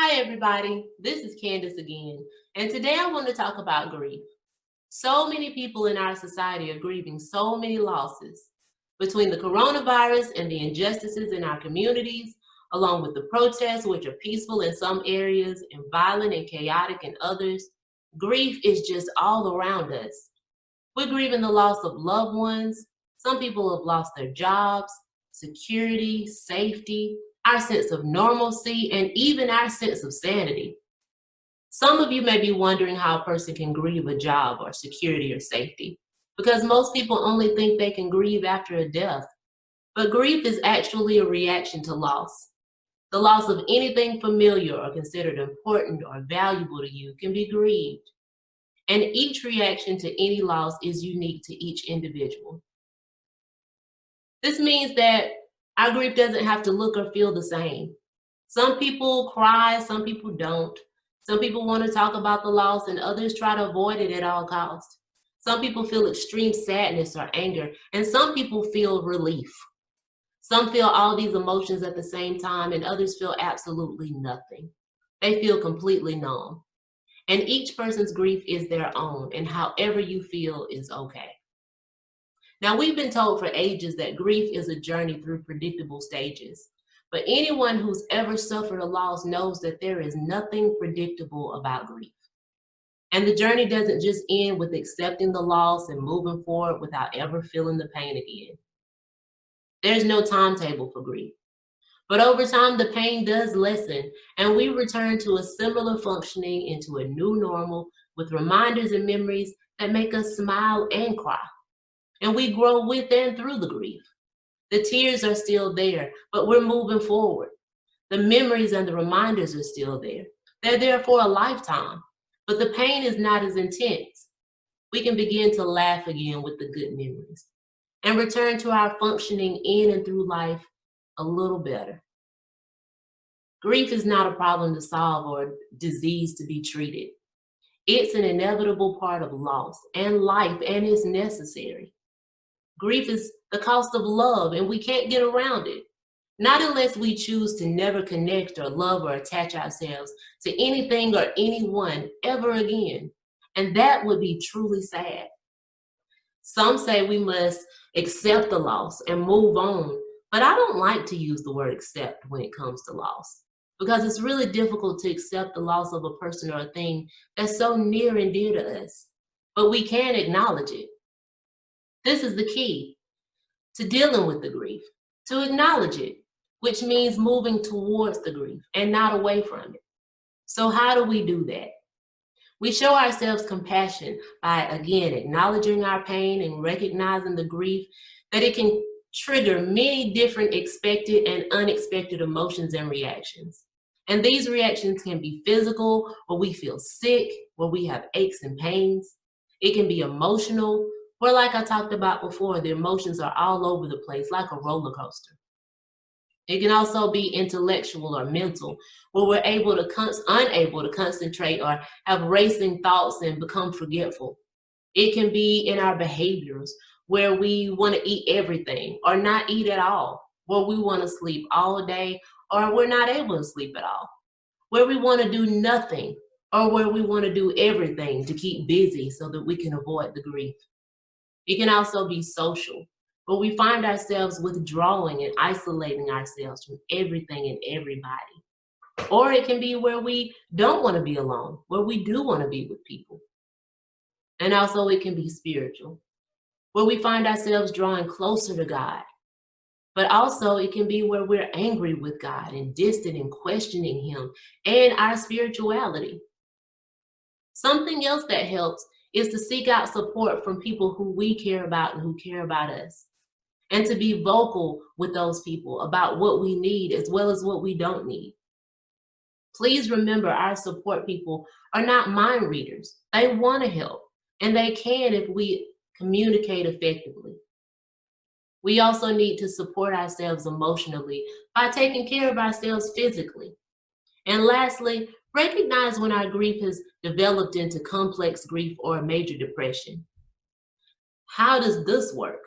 Hi, everybody. This is Candace again, and today I want to talk about grief. So many people in our society are grieving so many losses. Between the coronavirus and the injustices in our communities, along with the protests, which are peaceful in some areas and violent and chaotic in others, grief is just all around us. We're grieving the loss of loved ones. Some people have lost their jobs, security, safety, our sense of normalcy, and even our sense of sanity. Some of you may be wondering how a person can grieve a job or security or safety, because most people only think they can grieve after a death. But grief is actually a reaction to loss. The loss of anything familiar or considered important or valuable to you can be grieved. And each reaction to any loss is unique to each individual. This means that our grief doesn't have to look or feel the same. Some people cry, some people don't. Some people want to talk about the loss, and others try to avoid it at all costs. Some people feel extreme sadness or anger, and some people feel relief. Some feel all these emotions at the same time, and others feel absolutely nothing. They feel completely numb. And each person's grief is their own, and however you feel is okay. Now, we've been told for ages that grief is a journey through predictable stages. But anyone who's ever suffered a loss knows that there is nothing predictable about grief. And the journey doesn't just end with accepting the loss and moving forward without ever feeling the pain again. There's no timetable for grief. But over time, the pain does lessen, and we return to a similar functioning into a new normal with reminders and memories that make us smile and cry. And we grow with and through the grief. The tears are still there, but we're moving forward. The memories and the reminders are still there. They're there for a lifetime, but the pain is not as intense. We can begin to laugh again with the good memories and return to our functioning in and through life a little better. Grief is not a problem to solve or a disease to be treated. It's an inevitable part of loss and life, and it's necessary. Grief is the cost of love, and we can't get around it. Not unless we choose to never connect or love or attach ourselves to anything or anyone ever again. And that would be truly sad. Some say we must accept the loss and move on, but I don't like to use the word accept when it comes to loss because it's really difficult to accept the loss of a person or a thing that's so near and dear to us. But we can acknowledge it. This is the key to dealing with the grief, to acknowledge it, which means moving towards the grief and not away from it. So how do we do that? We show ourselves compassion by, again, acknowledging our pain and recognizing the grief, that it can trigger many different expected and unexpected emotions and reactions. And these reactions can be physical, where we feel sick, where we have aches and pains. It can be emotional, where, like I talked about before, the emotions are all over the place, like a roller coaster. It can also be intellectual or mental, where we're unable to concentrate or have racing thoughts and become forgetful. It can be in our behaviors, where we want to eat everything or not eat at all, where we want to sleep all day or we're not able to sleep at all, where we want to do nothing or where we want to do everything to keep busy so that we can avoid the grief. It can also be social, where we find ourselves withdrawing and isolating ourselves from everything and everybody. Or it can be where we don't want to be alone, where we do want to be with people. And also it can be spiritual, where we find ourselves drawing closer to God. But also it can be where we're angry with God and distant and questioning Him and our spirituality. Something else that helps is to seek out support from people who we care about and who care about us, and to be vocal with those people about what we need as well as what we don't need. Please remember, our support people are not mind readers. They want to help, and they can if we communicate effectively. We also need to support ourselves emotionally by taking care of ourselves physically. And lastly, recognize when our grief has developed into complex grief or a major depression. How does this work?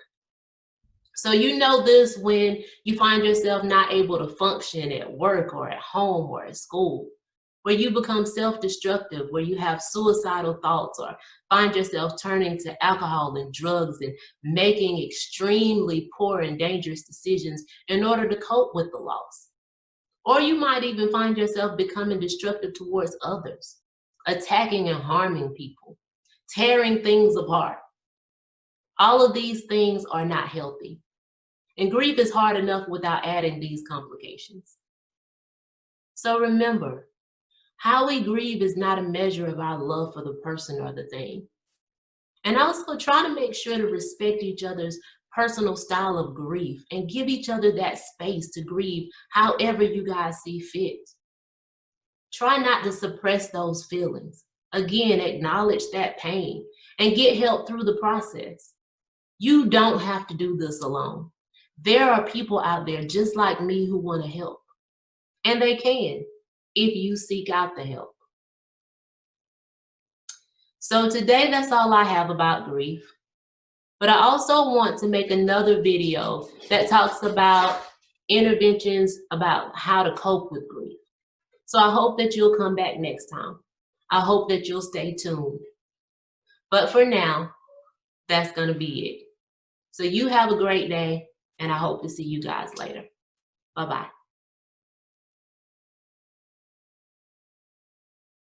So you know this when you find yourself not able to function at work or at home or at school. where you become self-destructive, where you have suicidal thoughts or find yourself turning to alcohol and drugs and making extremely poor and dangerous decisions in order to cope with the loss. Or you might even find yourself becoming destructive towards others, attacking and harming people, tearing things apart. All of these things are not healthy. And grief is hard enough without adding these complications. So remember, how we grieve is not a measure of our love for the person or the thing. And also try to make sure to respect each other's personal style of grief and give each other that space to grieve however you guys see fit. Try not to suppress those feelings. Again, acknowledge that pain and get help through the process. You don't have to do this alone. There are people out there just like me who want to help. And they can, if you seek out the help. So today, that's all I have about grief. But I also want to make another video that talks about interventions about how to cope with grief. So I hope that you'll come back next time. I hope that you'll stay tuned. But for now, that's going to be it. So you have a great day, and I hope to see you guys later. Bye-bye.